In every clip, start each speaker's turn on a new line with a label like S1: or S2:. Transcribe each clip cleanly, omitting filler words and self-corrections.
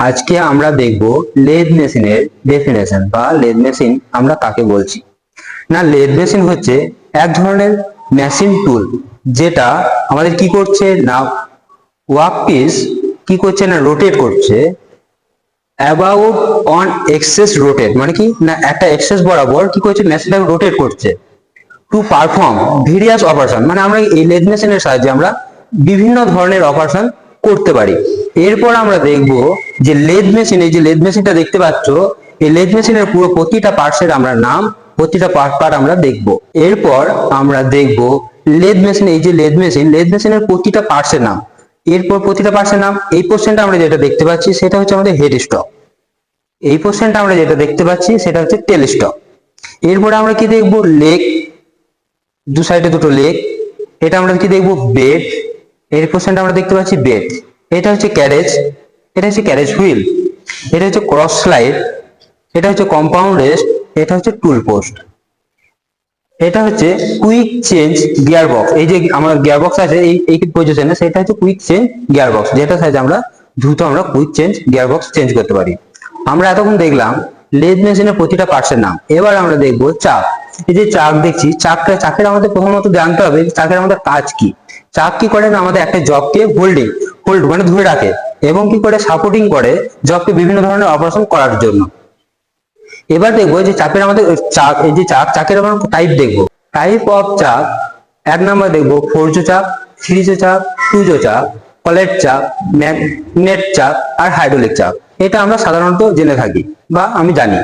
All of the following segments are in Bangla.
S1: আজকে আমরা দেখব লেদ মেশিনের ডেফিনেশন বা লেদ মেশিন আমরা কাকে বলছি। না, লেদ মেশিন হচ্ছে এক ধরনের মেশিন টুল যেটা আমাদের কি করছে না, ওয়ার্ক পিস কি করছে না, রোটেট করছে অ্যাবাউট অন এক্সেস রোটেট, মানে কি না একটা এক্সেস বরাবর কি করছে, মেশিনটা রোটেট করছে টু পারফর্ম ভেরিয়াস অপারেশন। মানে আমরা এই লেদ মেশিনের সাহায্যে আমরা বিভিন্ন ধরনের অপারেশন করতে পারি। এরপর আমরা দেখব যে লেদ মেশিন, এই যে লেদ মেশিনটা দেখতে পাচ্ছ, এই লেদ মেশিনের পুরো প্রতিটা পার্টসের আমরা নাম, প্রতিটা পার্ট আমরা দেখব। এরপর আমরা দেখব লেদ মেশিন, এই যে লেদ মেশিন, লেদ মেশিনের প্রতিটা পার্টসের নাম, এরপর প্রতিটা পার্টসের নাম। এই পোর্শনটা আমরা যেটা দেখতে পাচ্ছি সেটা হচ্ছে আমাদের হেড স্টক, এই পোর্শনটা আমরা যেটা দেখতে পাচ্ছি সেটা হচ্ছে টেল স্টক। এরপরে আমরা কি দেখব, লেগ, দু সাইডে দুটো লেগ, এটা আমরা কি দেখবো, বেড, এর পোর্শনটা আমরা দেখতে পাচ্ছি বেড। এটা হচ্ছে ক্যারেজ, এটা হচ্ছে ক্যারেজ হুইল, এটা হচ্ছে ক্রস স্লাইড, এটা হচ্ছে কম্পাউন্ড রেস্ট, এটা হচ্ছে টুল পোস্ট, এটা হচ্ছে কুইক চেঞ্জ গিয়ার বক্স। এই যে আমার গিয়ার বক্স আছে এই পজিশনে, সেটা হচ্ছে কুইক চেঞ্জ গিয়ার বক্স, যেটা সাহায্যে আমরা দ্রুত আমরা quick change gear box change করতে পারি। আমরা এতক্ষণ দেখলাম লেদ মেশিনের প্রতিটা পার্টসের নাম। এবার আমরা দেখবো চাক। এই যে চাক দেখছি, চাকের আমাদের প্রথমত জানতে হবে চাকের আমাদের কাজ কি। চাক কি করে না, আমাদের একটা জবকে হোল্ড মানে ধরে রাখে, এবং কি করে সাপোর্টিং করে জবকে বিভিন্ন ধরনের অপারেশন করার জন্য। এবার দেখবো যে চাকের আমাদের চাক, এই যে চাকের আমরা টাইপ দেখবো। টাইপ অফ চাক, এক নাম্বার দেখবো ফোরজো চাক, থ্রিজো চাক, টুজো চাক, কলেট চাক, ম্যাগনেট চাক আর হাইড্রোলিক চাক। এটা আমরা সাধারণত জেনে থাকি বা আমি জানি।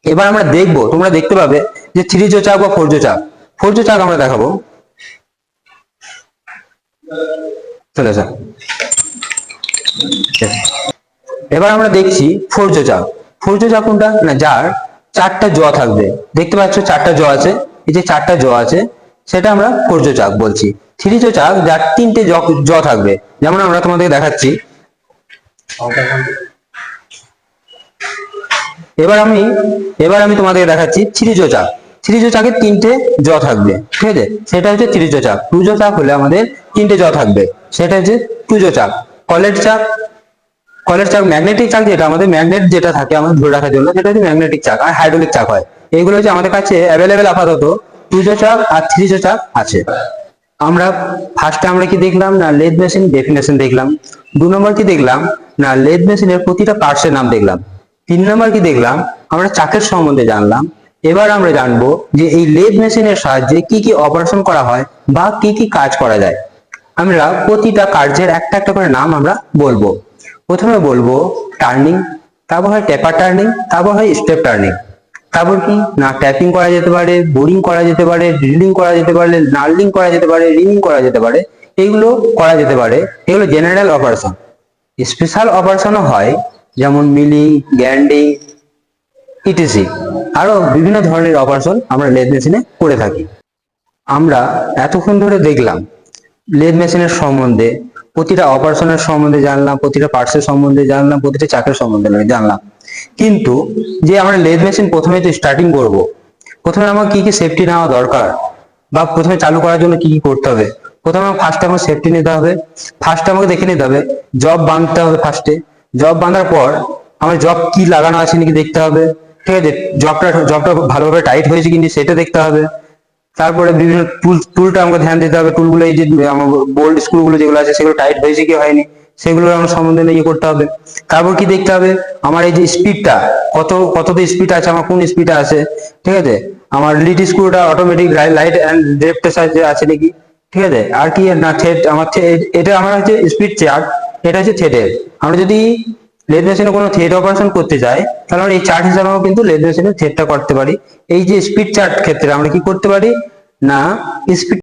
S1: এবার আমরা দেখবো, তোমরা দেখতে পাবে যে থ্রিজো চাক বা ফোরজো চাক। ফোরজো চাক আমরা দেখাবো, চলে আসা। এবার আমরা দেখছি ফোরজো চাক। ফোরজো চাক কোনটা না, যার চারটা জ থাকবে। দেখতে পাচ্ছ চারটা জ আছে, এই যে চারটা জ আছে সেটা আমরা ফোরজো চাক বলছি। থ্রিজো চাক যার তিনটে জ থাকবে, যেমন আমরা তোমাদের দেখাচ্ছি। এবার আমি তোমাদের দেখাচ্ছি থ্রিজো চাক। থ্রিজো চাকের তিনটে জ থাকবে, ঠিক আছে, সেটা হচ্ছে থ্রিজো চাক। টুজো চাক হলে আমাদের তিনটে জ থাকবে, সেটা হচ্ছে টুজো চাক। কলেট চাক, কলের চাক ম্যাগনেটিক চাক, যেটা আমাদের ম্যাগনেট যেটা থাকে আমাদের ধরে রাখার জন্য, সেটা হচ্ছে ম্যাগনেটিক চাক। আর হাইড্রোলিক চাক হয়। এইগুলো হচ্ছে আমাদের কাছে অ্যাভেলেবেল আপাতত টুজো চাক আর থ্রিজো চাক আছে। আমরা ফার্স্টে আমরা কি দেখলাম না, লেদ মেশিন ডেফিনেশন দেখলাম। 2 নম্বর কি দেখলাম না, লেদ মেশিনের প্রতিটা পার্টসের নাম দেখলাম। 3 নম্বর কি দেখলাম, আমরা চাকের সম্বন্ধে জানলাম। এবার আমরা জানবো যে এই লেদ মেশিনের সাহায্যে কি কি অপারেশন করা হয় বা কি কি কাজ করা যায়। আমরা প্রতিটা কার্যের একটা একটা করে নাম আমরা বলবো। প্রথমে বলবো টার্নিং, তারপর হয় টেপার টার্নিং, তারপর হয় স্টেপ টার্নিং। তারপর কি না, ট্যাপিং করা যেতে পারে, বোরিং করা যেতে পারে, ড্রিলিং করা যেতে পারে, নার্লিং করা যেতে পারে, রিং করা যেতে পারে, এগুলো করা যেতে পারে। এগুলো জেনারেল অপারেশন। স্পেশাল অপারেশনও হয়, যেমন মিলিং, গ্যান্ডিং, ইটিসি। আরো বিভিন্ন ধরনের অপারেশন আমরা লেদ মেশিনে করে থাকি। আমরা এতক্ষণ ধরে দেখলাম লেদ মেশিনের সম্বন্ধে, প্রতিটা অপারেশনের সম্বন্ধে জানলাম, প্রতিটা পার্টসের সম্বন্ধে জানলাম, প্রতিটা চাকের সম্বন্ধে জানলাম। কিন্তু যে আমরা লেদ মেশিন প্রথমে যে স্টার্টিং করব, প্রথমে আমার কি কি সেফটি নেওয়া দরকার বা প্রথমে চালু করার জন্য কি কি করতে হবে। প্রথমে ফার্স্টে আমার সেফটি নিতে হবে। ফার্স্টে আমাকে দেখে নিতে হবে, জব বাঁধতে হবে। ফার্স্টে জব বাঁধার পর আমার জব কি লাগানো আছে নাকি দেখতে হবে, ঠিক আছে। জবটা ভালোভাবে টাইট হয়েছে কিনা সেটা দেখতে হবে। তারপরে বিভিন্ন টুলটা আমাকে ধ্যান দিতে হবে। টুলগুলো এই যে আমার বোল্ট স্ক্রুগুলো যেগুলো আছে সেগুলো টাইট হয়েছে কি হয়নি, সেগুলো আমার সম্বন্ধে ইয়ে করতে হবে। তারপর কি দেখতে হবে, আমার এই যে স্পিডটা কততে স্পিড আছে, আমার কোন স্পিডে আছে, ঠিক আছে। আমার লিড স্ক্রুটা অটোমেটিক লাইট এন্ড লেফটের সাইডে আছে নাকি, ঠিক আছে। আর কি না, থ্রেড আমার এটা আমার হচ্ছে স্পিড চার্ট, এটা হচ্ছে থ্রেডের। আমরা যদি লেদ মেশিনে কোনো থ্রেড অপারেশন করতে যাই, তাহলে আমরা এই চার্ট হিসাবে কিন্তু লেদ মেশিনে থ্রেডটা করতে পারি। এই যে স্পিড চার্ট ক্ষেত্রে আমরা কি করতে পারি না, স্পিড